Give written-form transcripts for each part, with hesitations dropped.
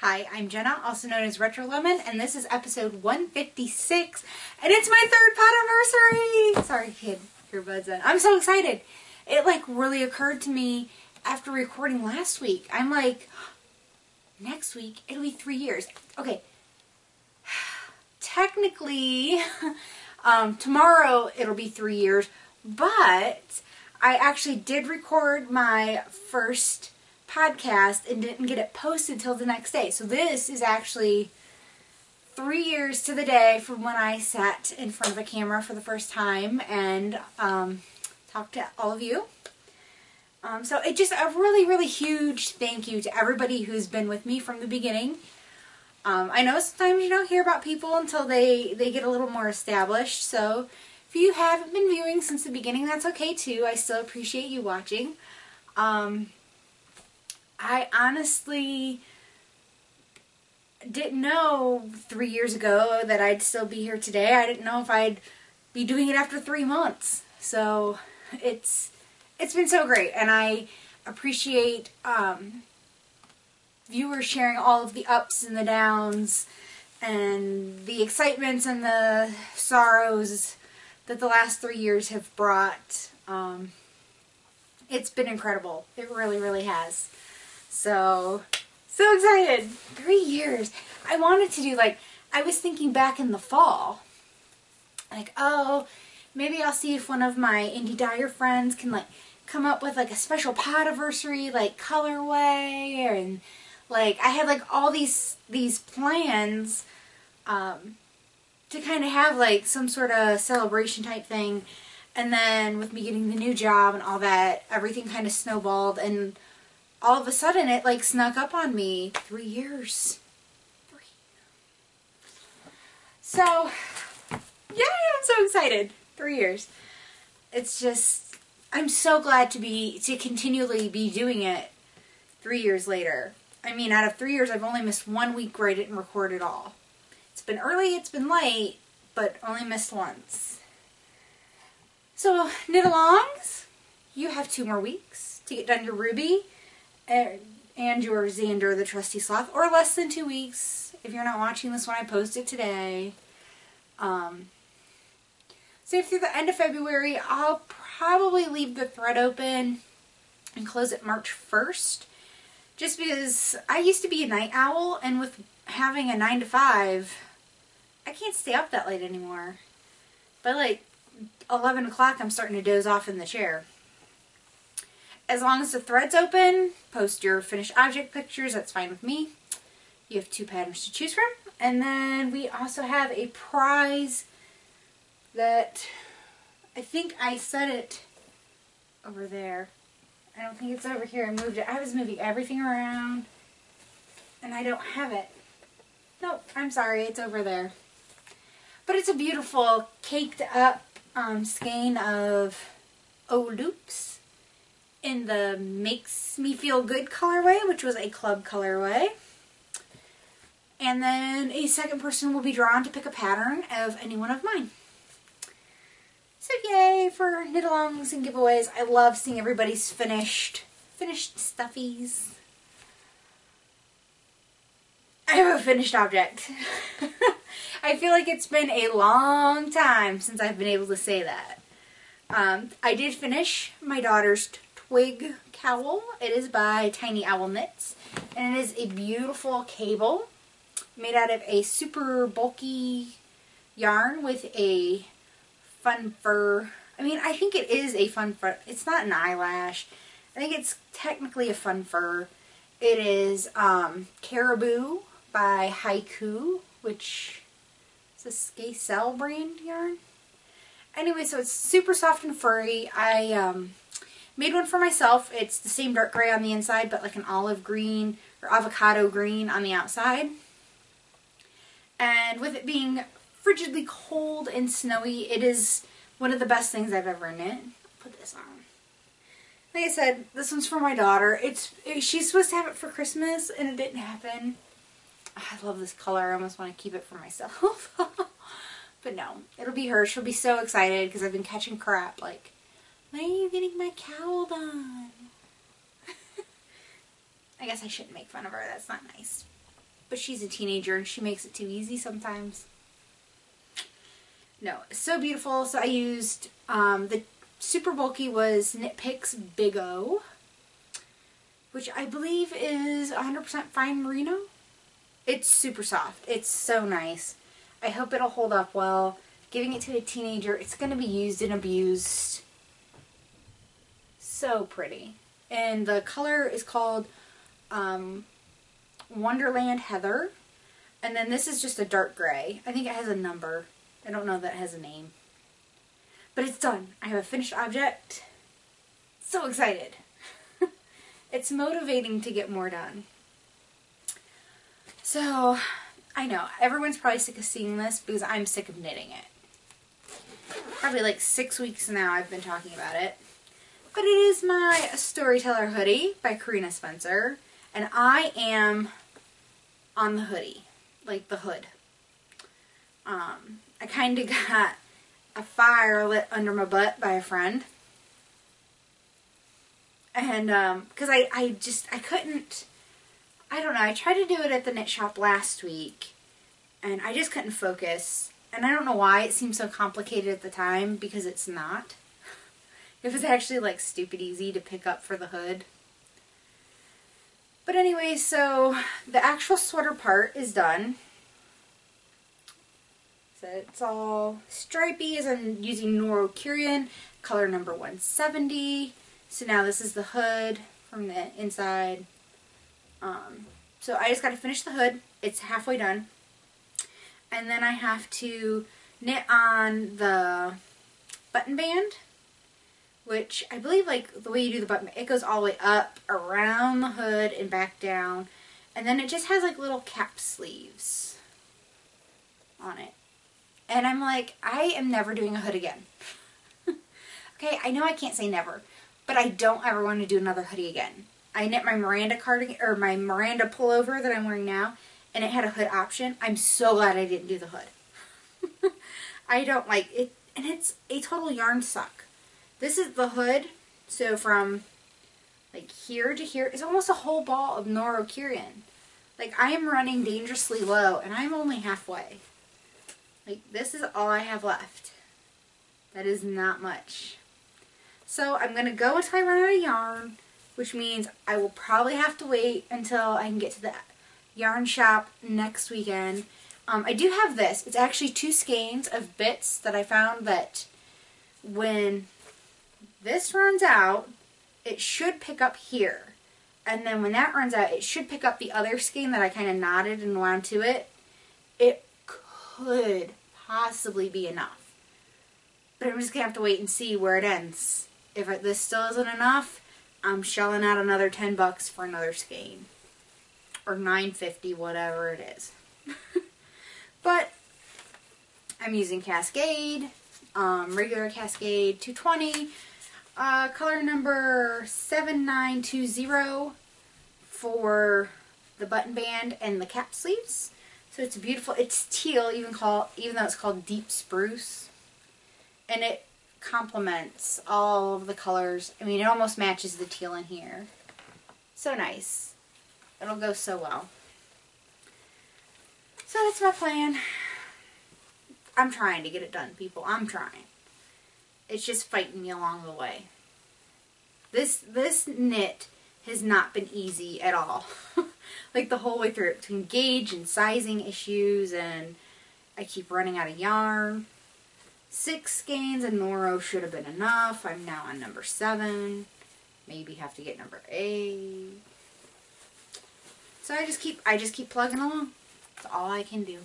Hi, I'm Jenna, also known as RetroLemon, and this is episode 156, and it's my third podiversary! Sorry, kid, earbuds in. I'm so excited. It, really occurred to me after recording last week. I'm like, next week, it'll be 3 years. Okay. Technically, tomorrow it'll be 3 years, but I actually did record my first podcast and didn't get it posted till the next day. So this is actually 3 years to the day from when I sat in front of a camera for the first time and talked to all of you. So it's just a really huge thank you to everybody who's been with me from the beginning. I know sometimes you don't hear about people until they get a little more established. So if you haven't been viewing since the beginning, that's okay too. I still appreciate you watching. I honestly didn't know 3 years ago that I'd still be here today. I didn't know if I'd be doing it after 3 months. So it's been so great, and I appreciate viewers sharing all of the ups and the downs and the excitements and the sorrows that the last 3 years have brought. It's been incredible. It really has. So excited. 3 years. I wanted to do, I was thinking back in the fall, oh, maybe I'll see if one of my indie dyer friends can, come up with, a special podiversary, colorway, and, I had, all these plans, to kind of have, some sort of celebration type thing, and then with me getting the new job and all that, everything kind of snowballed, and all of a sudden it snuck up on me. 3 years. So yeah, I'm so excited. 3 years. It's just, I'm so glad to continually be doing it 3 years later. I mean, out of 3 years I've only missed 1 week where I didn't record at all. It's been early, it's been late, but only missed once. So knit alongs, you have 2 more weeks to get done your Ruby and your Xander the Trusty Sloth, or less than 2 weeks if you're not watching this when I post it today. So through the end of February, I'll probably leave the thread open and close it March 1st, just because I used to be a night owl, and with having a 9 to 5, I can't stay up that late anymore. By 11 o'clock, I'm starting to doze off in the chair. As long as the thread's open, post your finished object pictures, that's fine with me. You have 2 patterns to choose from. And then we also have a prize that I think I set it over there. I don't think it's over here. I moved it. I was moving everything around and I don't have it. Nope, I'm sorry, it's over there. But it's a beautiful caked up skein of loops in the Makes Me Feel Good colorway, which was a club colorway. And then a second person will be drawn to pick a pattern of any one of mine. So yay for knit-alongs and giveaways. I love seeing everybody's finished stuffies. I have a finished object. I feel like it's been a long time since I've been able to say that. I did finish my daughter's twig cowl. It is by Tiny Owl Knits, and it is a beautiful cable made out of a super bulky yarn with a fun fur. I mean, I think it is a fun fur. It's not an eyelash. I think it's technically a fun fur. It is Caribou by Haiku, which is a Skacel brand yarn. Anyway, so it's super soft and furry. I made one for myself. It's the same dark gray on the inside, but an olive green or avocado green on the outside. And with it being frigidly cold and snowy, it is one of the best things I've ever knit. I'll put this on. Like I said, this one's for my daughter. She's supposed to have it for Christmas, and it didn't happen. I love this color. I almost want to keep it for myself. But no, it'll be hers. She'll be so excited because I've been catching crap. When are you getting my cowl done? I guess I shouldn't make fun of her. That's not nice. but she's a teenager and she makes it too easy sometimes. No, it's so beautiful. So I used, the super bulky was Knit Picks Big O, which I believe is 100% fine merino. It's super soft. It's so nice. I hope it'll hold up well. Giving it to a teenager, it's going to be used and abused. So pretty. And the color is called Wonderland Heather. And then this is just a dark gray. I think it has a number. I don't know that it has a name. But it's done. I have a finished object. So excited. It's motivating to get more done. So, I know, everyone's probably sick of seeing this because I'm sick of knitting it. Probably like 6 weeks now I've been talking about it. But it is my Storyteller hoodie by Karina Spencer. And I am on the hoodie. Like the hood. I kind of got a fire lit under my butt by a friend. And, because I couldn't, I don't know, I tried to do it at the knit shop last week, and I just couldn't focus. And I don't know why it seemed so complicated at the time, because it's not. It was actually, like, stupid easy to pick up for the hood. But anyway, so the actual sweater part is done. So it's all stripy, as I'm using Noro Curian, color number 170. So now this is the hood from the inside. So I just got to finish the hood. It's halfway done. And then I have to knit on the button band, which I believe, like, the way you do the button, it goes all the way up around the hood and back down. And then it just has, like, little cap sleeves on it. And I'm like, I am never doing a hood again. Okay, I know I can't say never, but I don't ever want to do another hoodie again. I knit my Miranda cardigan, or my Miranda pullover that I'm wearing now, and it had a hood option. I'm so glad I didn't do the hood. I don't like it, and it's a total yarn suck. This is the hood, so from like here to here, it's almost a whole ball of Noro Curian. Like, I am running dangerously low, and I'm only halfway. Like, this is all I have left. That is not much. So I'm going to go until I run out of yarn, which means I will probably have to wait until I can get to the yarn shop next weekend. I do have this. It's actually 2 skeins of bits that I found that when this runs out, it should pick up here. And then when that runs out, it should pick up the other skein that I kind of knotted and wound to it. It could possibly be enough. But I'm just going to have to wait and see where it ends. If this still isn't enough, I'm shelling out another $10 for another skein. Or $9.50, whatever it is. But I'm using Cascade, regular Cascade 220, color number 7920 for the button band and the cap sleeves. So it's beautiful. It's teal, even though it's called Deep Spruce. And it complements all of the colors. I mean, it almost matches the teal in here. So nice. It'll go so well. So that's my plan. I'm trying to get it done, people. I'm trying. It's just fighting me along the way. This knit has not been easy at all. Like, the whole way through, between gauge and sizing issues, and I keep running out of yarn. 6 skeins and Noro should have been enough. I'm now on number 7. Maybe have to get number 8. So I just keep plugging along. That's all I can do.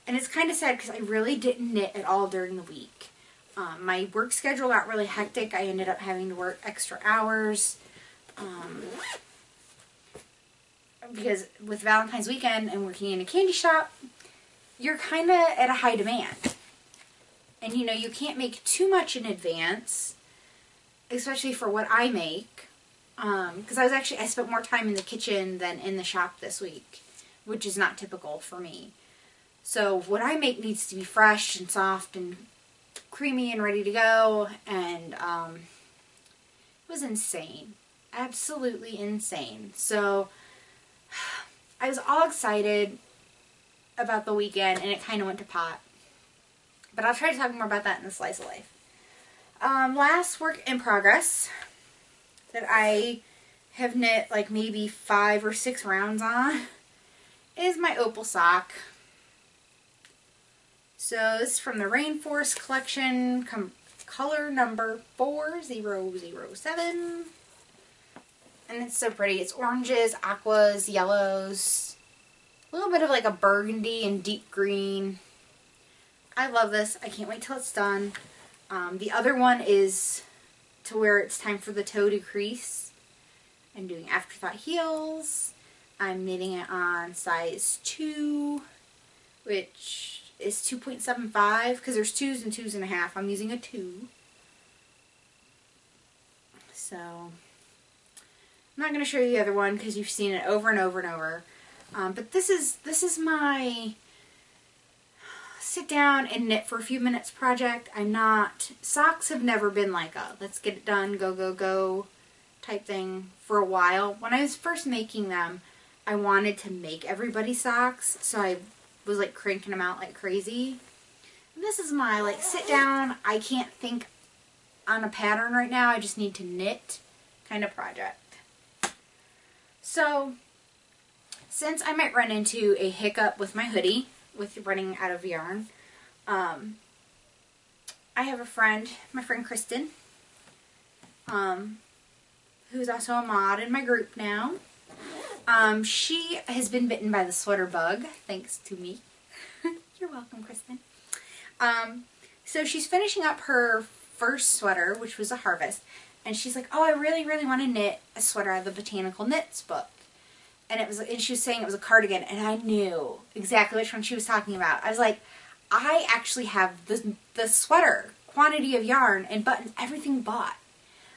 And it's kind of sad because I really didn't knit at all during the week. My work schedule got really hectic. I ended up having to work extra hours. Because with Valentine's weekend and working in a candy shop, you're kind of at a high demand. And, you know, you can't make too much in advance, especially for what I make. Because I spent more time in the kitchen than in the shop this week, which is not typical for me. So what I make needs to be fresh and soft and creamy and ready to go. And it was insane. Absolutely insane. So I was all excited about the weekend and it kind of went to pot. But I'll try to talk more about that in the slice of life. Last work in progress that I have knit like maybe 5 or 6 rounds on is my opal sock. So this is from the Rainforest collection, color number 4007. And it's so pretty. It's oranges, aquas, yellows, a little bit of like a burgundy and deep green. I love this. I can't wait till it's done. The other one is to where it's time for the toe to crease. I'm doing Afterthought heels. I'm knitting it on size 2, which is 2.75 because there's 2s and 2s and a half. I'm using a 2. So I'm not going to show you the other one because you've seen it over and over and over. But this is my sit down and knit for a few minutes project. Socks have never been like a let's get it done, go, go, go type thing for a while. When I was first making them, I wanted to make everybody socks, so I was like cranking them out like crazy. And this is my like sit down, I can't think on a pattern right now, I just need to knit kind of project. So since I might run into a hiccup with my hoodie with running out of yarn, I have a friend, my friend Kristen, who's also a mod in my group now. She has been bitten by the sweater bug, thanks to me. You're welcome, Kristen. So she's finishing up her first sweater, which was a harvest, and she's like, oh, I really, really want to knit a sweater out of the Botanical Knits book. And she was saying it was a cardigan, and I knew exactly which one she was talking about. I was like, I actually have the sweater quantity of yarn and buttons, everything bought.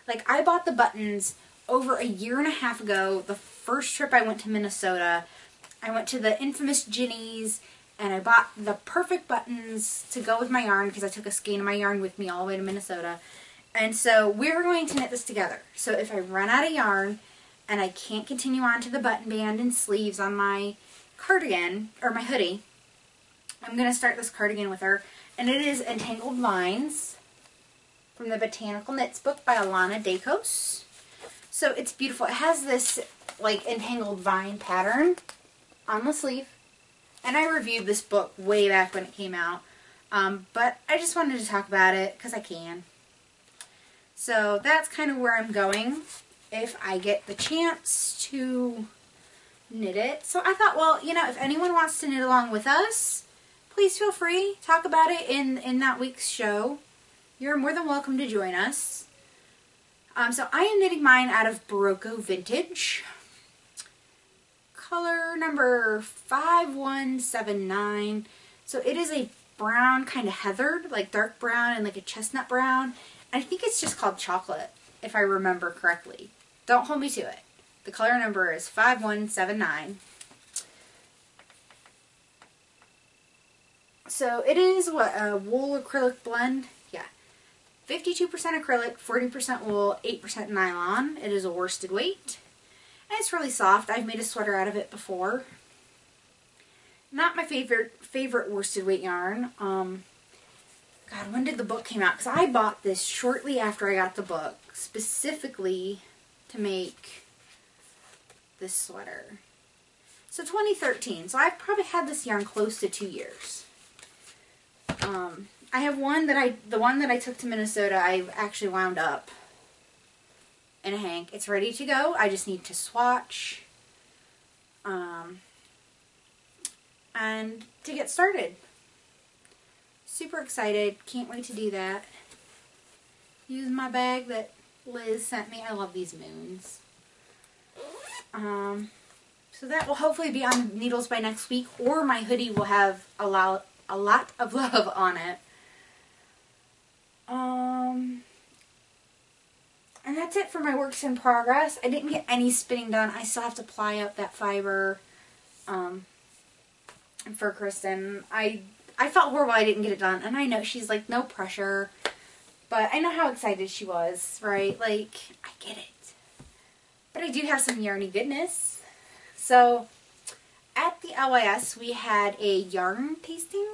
Like, I bought the buttons over a year and a half ago, the first trip I went to Minnesota. I went to the infamous Ginny's, and I bought the perfect buttons to go with my yarn because I took a skein of my yarn with me all the way to Minnesota. And so we're going to knit this together. So if I run out of yarn and I can't continue on to the button band and sleeves on my cardigan, or my hoodie, I'm going to start this cardigan with her. And it is Entangled Vines from the Botanical Knits book by Alana Dacos. So it's beautiful. It has this like entangled vine pattern on the sleeve. And I reviewed this book way back when it came out. But I just wanted to talk about it because I can. So that's kind of where I'm going if I get the chance to knit it. So I thought, well, you know, if anyone wants to knit along with us, please feel free. Talk about it in that week's show. You're more than welcome to join us. So I am knitting mine out of Barocco Vintage. Color number 5179. So it is a brown, kind of heathered, like dark brown and like a chestnut brown. I think it's just called chocolate, if I remember correctly. Don't hold me to it. The color number is 5179. So it is what, a wool acrylic blend? Yeah. 52% acrylic, 40% wool, 8% nylon. It is a worsted weight. And it's really soft. I've made a sweater out of it before. Not my favorite worsted weight yarn. God, when did the book came out? Because I bought this shortly after I got the book, specifically to make this sweater. So 2013. So I've probably had this yarn close to 2 years. I have one the one that I took to Minnesota, I've actually wound up in a hank. It's ready to go. I just need to swatch and to get started. Super excited. Can't wait to do that. Use my bag that Liz sent me. I love these moons. So that will hopefully be on needles by next week, or my hoodie will have a lot of love on it. And that's it for my works in progress. I didn't get any spinning done. I still have to ply up that fiber for Kristen. I felt horrible I didn't get it done. And I know she's like, no pressure. But I know how excited she was, right? Like, I get it. But I do have some yarny goodness. So, the LYS, we had a yarn tasting.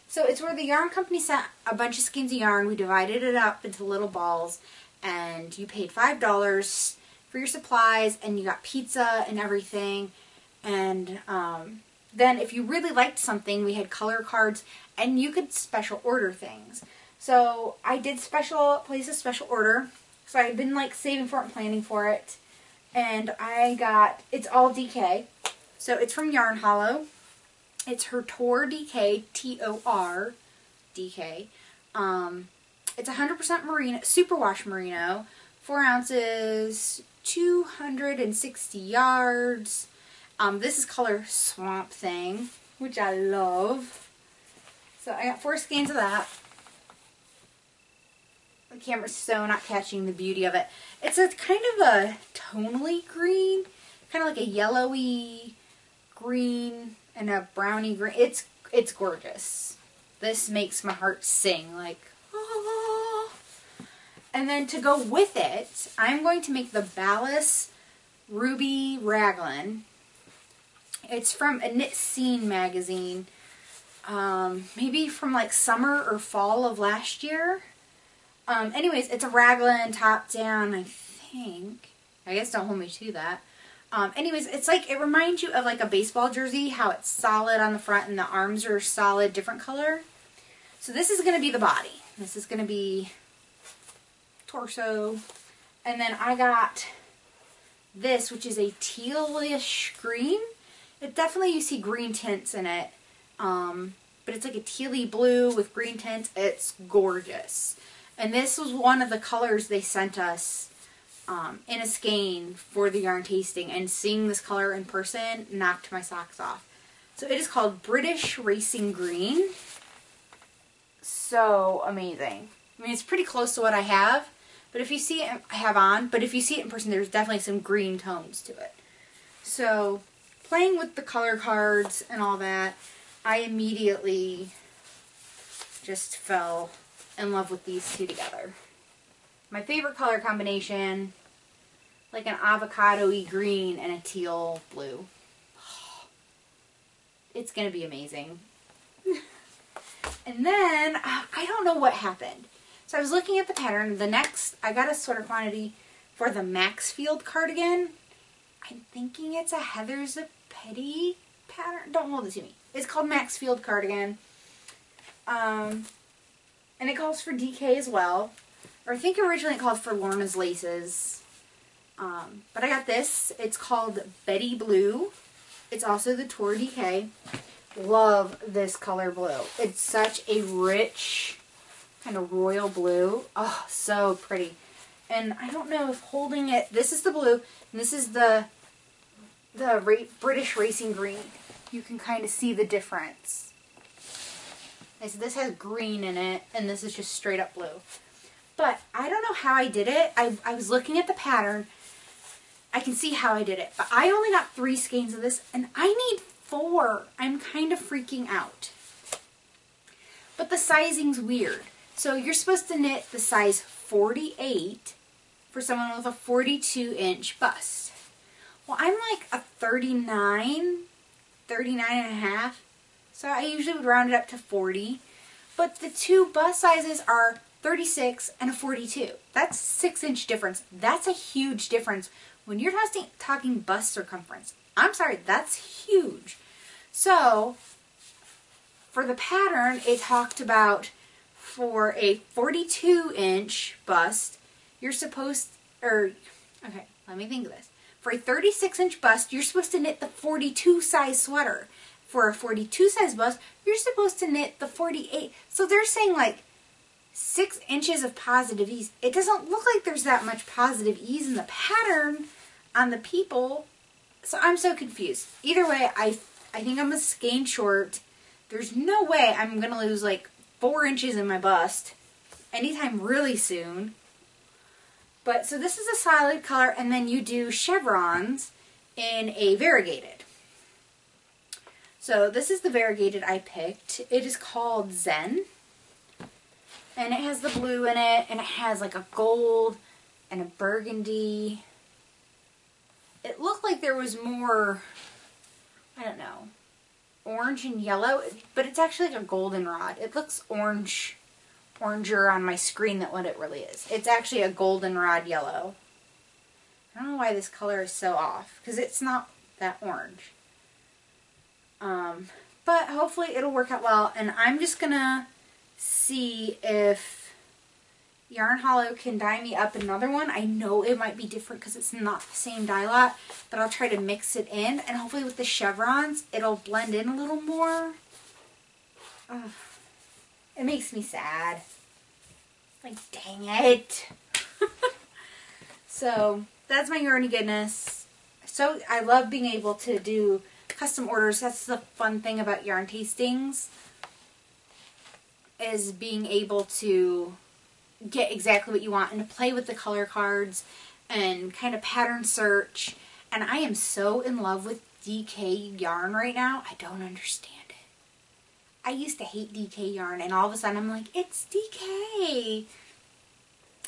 So it's where the yarn company sent a bunch of skeins of yarn. We divided it up into little balls, and you paid $5 for your supplies, and you got pizza and everything. And then if you really liked something, we had color cards, and you could special order things. So I did place a special order. So I've been like saving for it and planning for it. And I got, it's all DK. So it's from Yarn Hollow. It's her Tor DK, T-O-R DK. It's 100% merino, superwash merino, 4 ounces, 260 yards. This is color Swamp Thing, which I love. So I got 4 skeins of that. The camera's so not catching the beauty of it. It's a kind of a tonally green, kind of like a yellowy green and a browny green. It's gorgeous. This makes my heart sing like, oh. And then to go with it, I'm going to make the Ballast Ruby Raglan. It's from a Knit Scene magazine, maybe from like summer or fall of last year. Anyways, it's a raglan top down, I think. I guess don't hold me to that. Anyways, it's like, it reminds you of like a baseball jersey, how it's solid on the front and the arms are solid, different color. So this is going to be the body. This is going to be torso. And then I got this, which is a tealish green. It definitely, you see green tints in it. But it's like a tealy blue with green tints. It's gorgeous. And this was one of the colors they sent us in a skein for the yarn tasting. And seeing this color in person knocked my socks off. So it is called British Racing Green. So amazing. I mean, it's pretty close to what I have. But if you see it, I have on. But if you see it in person, there's definitely some green tones to it. So playing with the color cards and all that, I immediately just fell in love with these two together. My favorite color combination, like an avocado-y green and a teal blue. It's going to be amazing. And then, I don't know what happened. So I was looking at the pattern. I got a sweater quantity for the Maxfield cardigan. I'm thinking it's a Heather's a Petty pattern. Don't hold it to me. It's called Maxfield cardigan. And it calls for DK as well. Or I think originally it called for Lorna's Laces. But I got this. It's called Betty Blue. It's also the Tor DK. Love this color blue. It's such a rich kind of royal blue. Oh, so pretty. And I don't know if holding it, this is the blue, and this is the British Racing Green. You can kind of see the difference. So this has green in it, and this is just straight up blue. But I don't know how I did it. I was looking at the pattern. I can see how I did it. But I only got 3 skeins of this, and I need 4. I'm kind of freaking out. But the sizing's weird. So you're supposed to knit the size 48 for someone with a 42-inch bust. Well, I'm like a 39 and a half. So I usually would round it up to 40. But the two bust sizes are 36 and a 42. That's 6-inch difference. That's a huge difference when you're talking bust circumference. I'm sorry, that's huge. So for the pattern, it talked about for a 42-inch bust, you're supposed, okay, let me think of this. For a 36-inch bust, you're supposed to knit the 42 size sweater. For a 42 size bust, you're supposed to knit the 48. So they're saying like 6 inches of positive ease. It doesn't look like there's that much positive ease in the pattern on the people. So I'm so confused. Either way, I think I'm a skein short. There's no way I'm going to lose like 4 inches in my bust anytime really soon. But so this is a solid color, and then you do chevrons in a variegated. So this is the variegated I picked. It is called Zen. And it has the blue in it, and it has like a gold and a burgundy. It looked like there was more, I don't know. orange and yellow, but it's actually like a goldenrod. It looks oranger on my screen than what it really is. It's actually a goldenrod yellow. I don't know why this color is so off, because it's not that orange. But hopefully it'll work out well, and I'm just gonna see if Yarn Hollow can dye me up another one. I know it might be different because it's not the same dye lot, but I'll try to mix it in, and hopefully with the chevrons it'll blend in a little more. It makes me sad. Like, dang it. So that's my Yarny goodness. So I love being able to do custom orders. That's the fun thing about yarn tastings, is being able to get exactly what you want and to play with the color cards and kind of pattern search. And I am so in love with DK yarn right now. I don't understand it. I used to hate DK yarn, and all of a sudden I'm like, it's DK.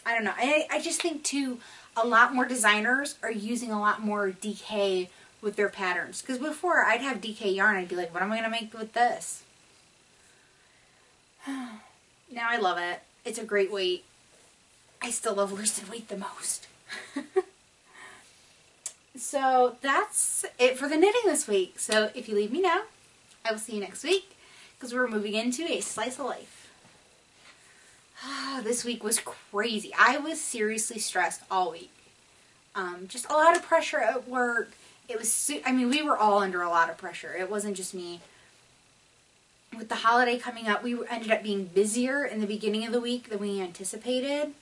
I don't know. I just think too, a lot more designers are using a lot more DK with their patterns. Because before, I'd have DK yarn, I'd be like, what am I going to make with this? Now I love it. It's a great weight. I still love worsted weight the most. So that's it for the knitting this week. So if you leave me now, I will see you next week, because we're moving into a slice of life. This week was crazy. I was seriously stressed all week. Just a lot of pressure at work. It was, I mean, we were all under a lot of pressure. It wasn't just me. With the holiday coming up, we ended up being busier in the beginning of the week than we anticipated.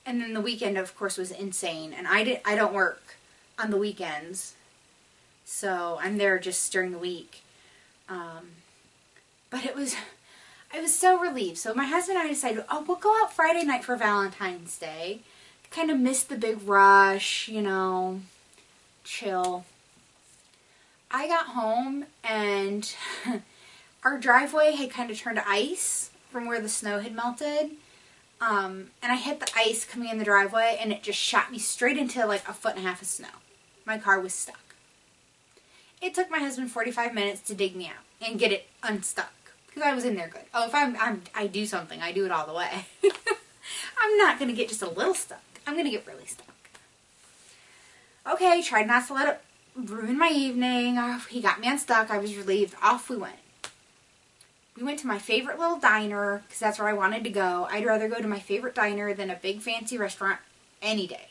And then the weekend, of course, was insane. And I don't work on the weekends, so I'm there just during the week. But I was so relieved. So my husband and I decided, oh, we'll go out Friday night for Valentine's Day. Kind of missed the big rush, you know, chill. I got home and our driveway had kind of turned to ice from where the snow had melted. And I hit the ice coming in the driveway, and it just shot me straight into like 1.5 feet of snow. My car was stuck. It took my husband 45 minutes to dig me out and get it unstuck, because I was in there good. Oh, if I do something, I do it all the way. I'm not going to get just a little stuck. I'm going to get really stuck. Okay, tried not to let it ruin my evening. He got me unstuck. I was relieved. Off we went. We went to my favorite little diner, because that's where I wanted to go. I'd rather go to my favorite diner than a big fancy restaurant any day.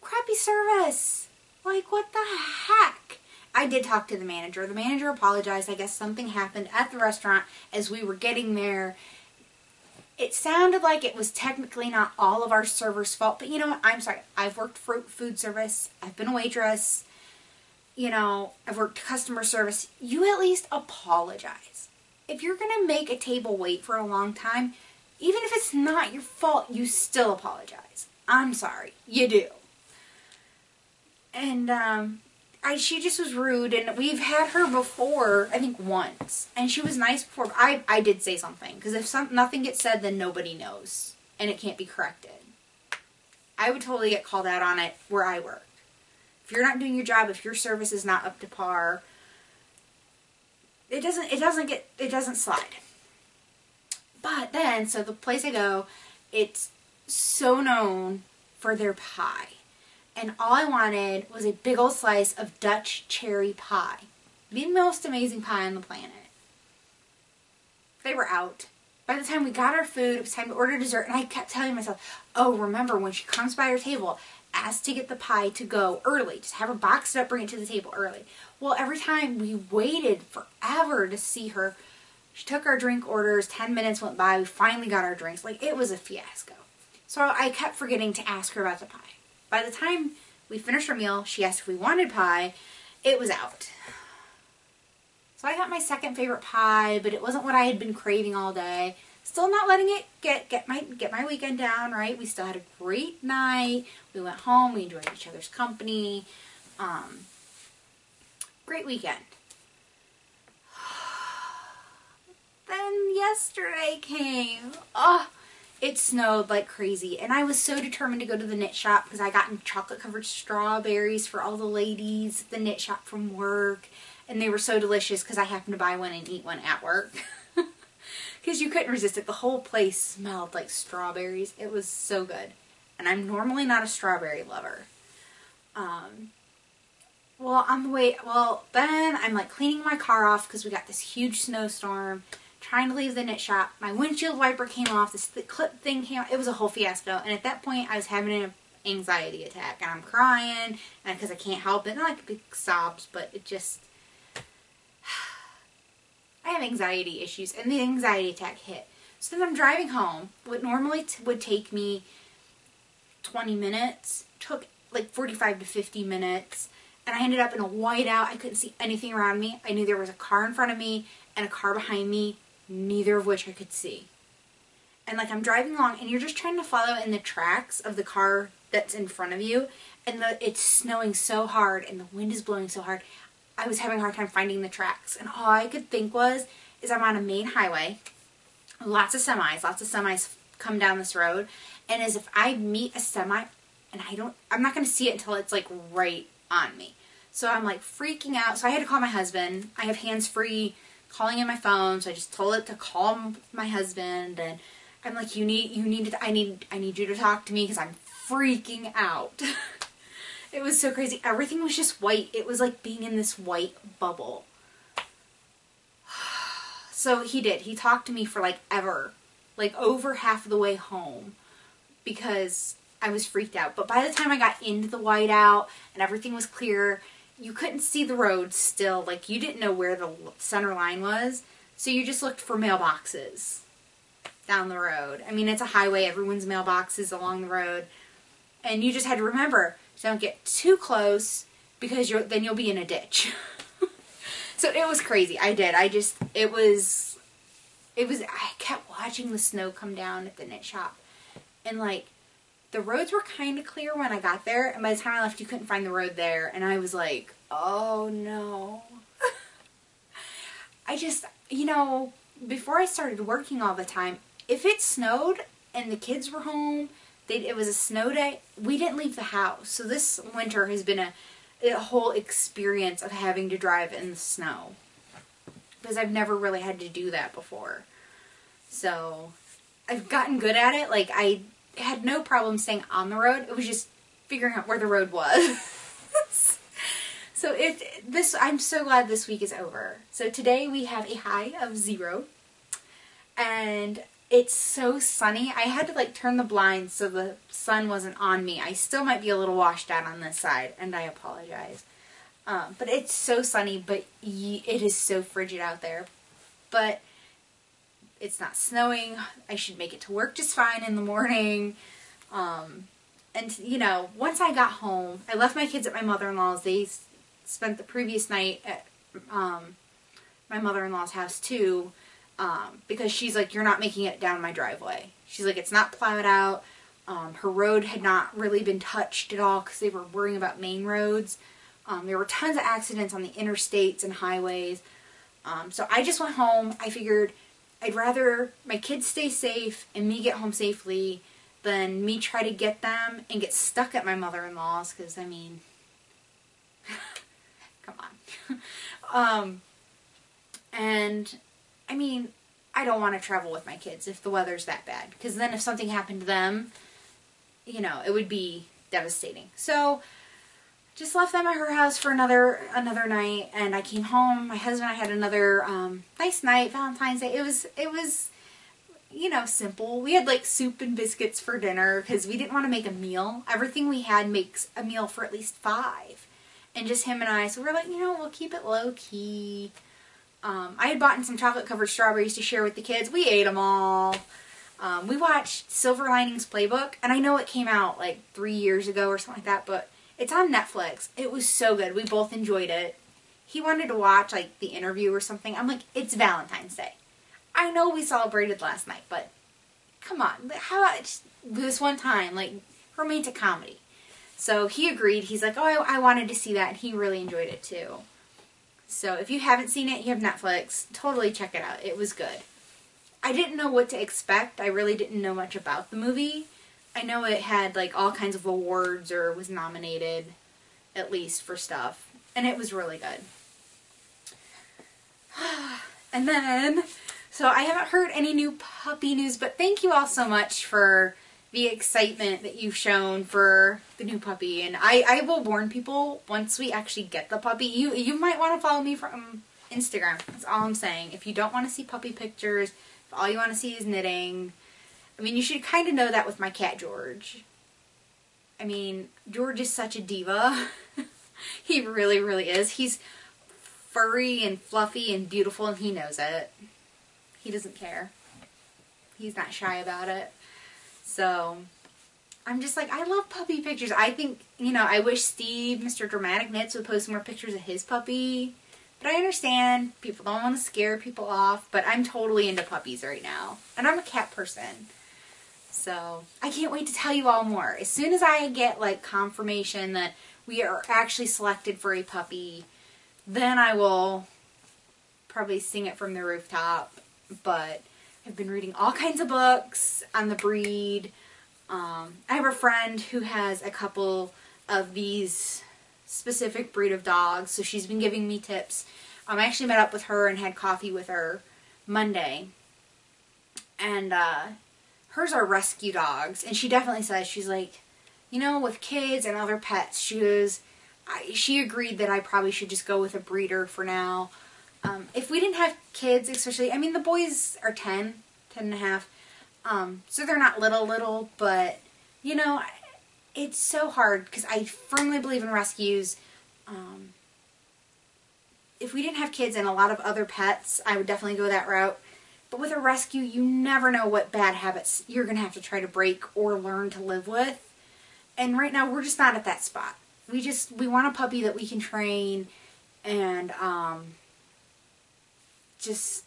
Crappy service. Like, what the heck? I did talk to the manager. The manager apologized. I guess something happened at the restaurant as we were getting there. It sounded like it was technically not all of our servers' fault, but you know what? I'm sorry. I've worked for food service. I've been a waitress. You know, I've worked customer service. You at least apologize. If you're going to make a table wait for a long time, even if it's not your fault, you still apologize. I'm sorry. You do. And, she just was rude, and we've had her before, I think once, and she was nice before. I did say something, because if nothing gets said, then nobody knows, and it can't be corrected. I would totally get called out on it where I work. If you're not doing your job, if your service is not up to par, it doesn't slide. But then, so the place I go, it's so known for their pie. And all I wanted was a big old slice of Dutch cherry pie. The most amazing pie on the planet. They were out. By the time we got our food, it was time to order dessert, and I kept telling myself, oh, remember, when she comes by our table, ask to get the pie to go early. Just have her box it up, bring it to the table early. Well, every time we waited forever to see her, she took our drink orders, 10 minutes went by, we finally got our drinks. Like, it was a fiasco. So I kept forgetting to ask her about the pie. By the time we finished our meal, she asked if we wanted pie. It was out. So I got my second favorite pie, but it wasn't what I had been craving all day. Still not letting it get my weekend down, right? We still had a great night. We went home. We enjoyed each other's company. Great weekend. Then yesterday came. Oh, it snowed like crazy, and I was so determined to go to the knit shop because I got chocolate covered strawberries for all the ladies at the knit shop from work, and they were so delicious because I happened to buy one and eat one at work because you couldn't resist it. The whole place smelled like strawberries. It was so good, and I'm normally not a strawberry lover. Well, on the way, then I'm like cleaning my car off because we got this huge snowstorm, trying to leave the knit shop. My windshield wiper came off, this clip thing came off. It was a whole fiasco, and at that point I was having an anxiety attack, and I'm crying, and because I can't help it, not like big sobs, but it just, I have anxiety issues, and the anxiety attack hit. So then I'm driving home. What normally would take me 20 minutes took like 45 to 50 minutes. And I ended up in a whiteout. I couldn't see anything around me. I knew there was a car in front of me and a car behind me, neither of which I could see. And like I'm driving along, and you're just trying to follow in the tracks of the car that's in front of you, and it's snowing so hard and the wind is blowing so hard. I was having a hard time finding the tracks, and all I could think is I'm on a main highway, lots of semis come down this road, and as if I meet a semi, and I'm not going to see it until it's like right on me. So I'm like freaking out. So I had to call my husband. I have hands-free calling in my phone, so I just told it to call my husband, and I'm like, I need you to talk to me because I'm freaking out. It was so crazy. Everything was just white. It was like being in this white bubble. So he did. He talked to me for like ever, like over half of the way home, because I was freaked out. But by the time I got into the whiteout and everything was clear, you couldn't see the road still. Like, you didn't know where the center line was, so you just looked for mailboxes down the road. I mean, it's a highway. Everyone's mailboxes along the road. And you just had to remember, don't get too close because then you'll be in a ditch. So it was crazy. I kept watching the snow come down at the knit shop. And like, the roads were kind of clear when I got there, and by the time I left, you couldn't find the road there, and I was like, oh no. Before I started working all the time, if it snowed and the kids were home, it was a snow day, we didn't leave the house. So this winter has been a whole experience of having to drive in the snow, because I've never really had to do that before. So I've gotten good at it. Like, I had no problem staying on the road. It was just figuring out where the road was. So I'm so glad this week is over. So today we have a high of 0, and it's so sunny. I had to like turn the blinds so the sun wasn't on me. I still might be a little washed out on this side, and I apologize. But it's so sunny, but it is so frigid out there. But it's not snowing. I should make it to work just fine in the morning. And, once I got home, I left my kids at my mother-in-law's. They spent the previous night at my mother-in-law's house, too, because she's like, you're not making it down my driveway. She's like, it's not plowed out. Her road had not really been touched at all because they were worrying about main roads. There were tons of accidents on the interstates and highways. So I just went home. I figured I'd rather my kids stay safe and me get home safely than me try to get them and get stuck at my mother-in-law's, because, I mean, come on. And, I mean, I don't want to travel with my kids if the weather's that bad, because then if something happened to them, it would be devastating. So just left them at her house for another night, and I came home. My husband and I had another nice night, Valentine's Day. It was simple. We had like soup and biscuits for dinner because we didn't want to make a meal. Everything we had makes a meal for at least 5, and just him and I. So we're like, we'll keep it low key. I had bought some chocolate covered strawberries to share with the kids. We ate them all. We watched Silver Linings Playbook, and I know it came out like 3 years ago or something like that, but it's on Netflix. It was so good. We both enjoyed it. He wanted to watch like The Interview or something. I'm like, it's Valentine's Day. I know we celebrated last night, but come on. How about this one time, like romantic comedy? So he agreed. He's like, oh, I wanted to see that, and he really enjoyed it too. So if you haven't seen it, you have Netflix. Totally check it out. It was good. I didn't know what to expect. I really didn't know much about the movie. I know it had like all kinds of awards or was nominated at least for stuff. And it was really good. And then, so I haven't heard any new puppy news, but thank you all so much for the excitement that you've shown for the new puppy. And I will warn people once we actually get the puppy. You might want to follow me from Instagram. That's all I'm saying. If you don't want to see puppy pictures, if all you want to see is knitting, I mean, you should kind of know that with my cat, George. I mean, George is such a diva. He really, really is. He's furry and fluffy and beautiful, and he knows it. He doesn't care. He's not shy about it. So, I'm just like, I love puppy pictures. I think, you know, I wish Steve, Mr. Dramatic Knits, would post more pictures of his puppy. But I understand people don't want to scare people off, but I'm totally into puppies right now. And I'm a cat person. So, I can't wait to tell you all more. As soon as I get, like, confirmation that we are actually selected for a puppy, then I will probably sing it from the rooftop. But I've been reading all kinds of books on the breed. I have a friend who has a couple of these specific breed of dogs, so she's been giving me tips. I actually met up with her and had coffee with her Monday. And hers are rescue dogs, and she definitely says, she's like, you know, with kids and other pets, she agreed that I probably should just go with a breeder for now. If we didn't have kids, especially, I mean, the boys are 10 and a half, so they're not little, but, you know, it's so hard, because I firmly believe in rescues. If we didn't have kids and a lot of other pets, I would definitely go that route. But with a rescue, you never know what bad habits you're going to have to try to break or learn to live with. And right now, we're just not at that spot. We want a puppy that we can train and just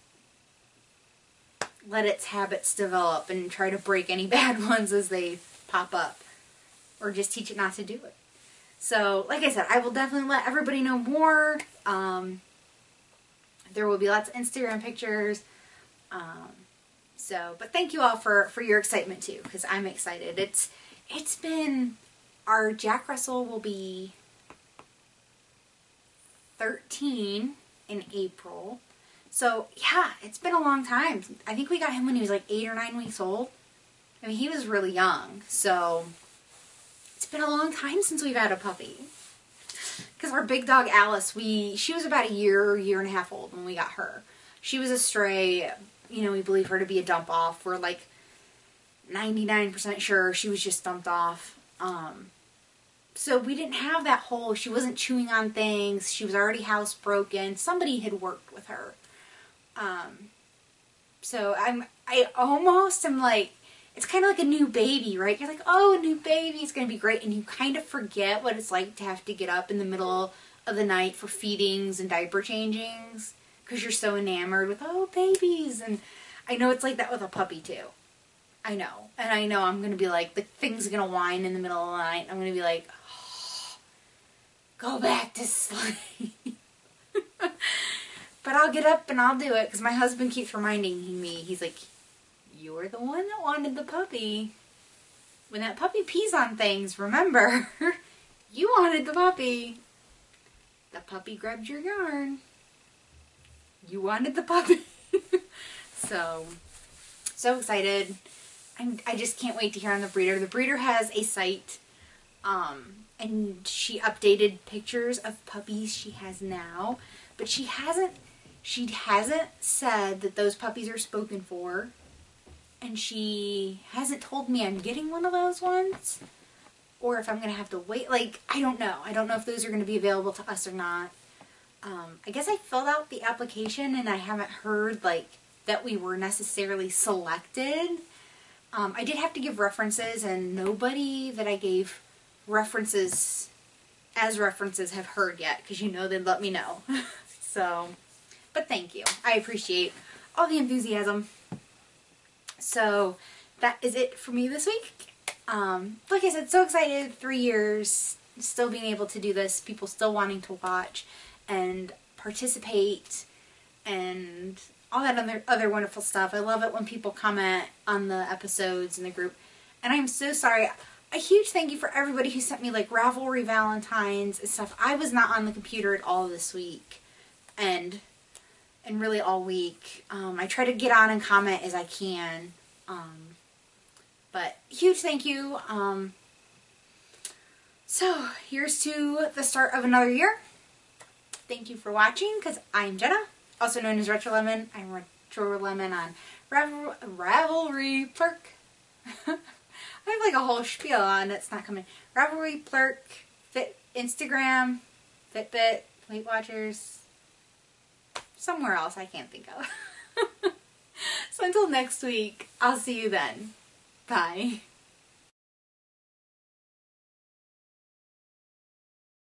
let its habits develop and try to break any bad ones as they pop up. Or just teach it not to do it. So, like I said, I will definitely let everybody know more. There will be lots of Instagram pictures. But thank you all for your excitement too, because I'm excited. It's been, our Jack Russell will be 13 in April. So, yeah, it's been a long time. I think we got him when he was like 8 or 9 weeks old. I mean, he was really young, so it's been a long time since we've had a puppy. Because our big dog, Alice, she was about a year and a half old when we got her. She was a stray. You know, we believe her to be a dump off. We're like 99% sure she was just dumped off. So we didn't have that whole, she wasn't chewing on things. She was already housebroken. Somebody had worked with her. So I almost am like, it's kind of like a new baby, right? You're like, oh, a new baby is going to be great. And you kind of forget what it's like to have to get up in the middle of the night for feedings and diaper changings. Because you're so enamored with, oh, babies. And I know it's like that with a puppy, too. I know. And I know I'm going to be like, the thing's going to whine in the middle of the night. I'm going to be like, oh, go back to sleep. But I'll get up and I'll do it. Because my husband keeps reminding me. He's like, you're the one that wanted the puppy. When that puppy pees on things, remember, you wanted the puppy. The puppy grabbed your yarn. You wanted the puppy. So excited. I just can't wait to hear on the breeder. The breeder has a site, and she updated pictures of puppies she has now, but she hasn't said that those puppies are spoken for, and she hasn't told me I'm getting one of those ones, or if I'm going to have to wait. Like, I don't know. I don't know if those are going to be available to us or not. I guess I filled out the application and I haven't heard, like, that we were necessarily selected. I did have to give references, and nobody that I gave references have heard yet, because you know they'd let me know. So, but thank you. I appreciate all the enthusiasm. So, that is it for me this week. Like I said, so excited, 3 years, still being able to do this, people still wanting to watch and participate, and all that other wonderful stuff. I love it when people comment on the episodes in the group. And I'm so sorry. A huge thank you for everybody who sent me like Ravelry Valentines and stuff. I was not on the computer at all this week. And really all week. I try to get on and comment as I can. But huge thank you. So here's to the start of another year. Thank you for watching, because I'm Jenna, also known as RetroLemon. I'm RetroLemon on Ravelry Plurk. I have like a whole spiel on it's not coming. Ravelry, Plurk, Instagram, Fitbit, Weight Watchers, somewhere else I can't think of. So until next week, I'll see you then. Bye.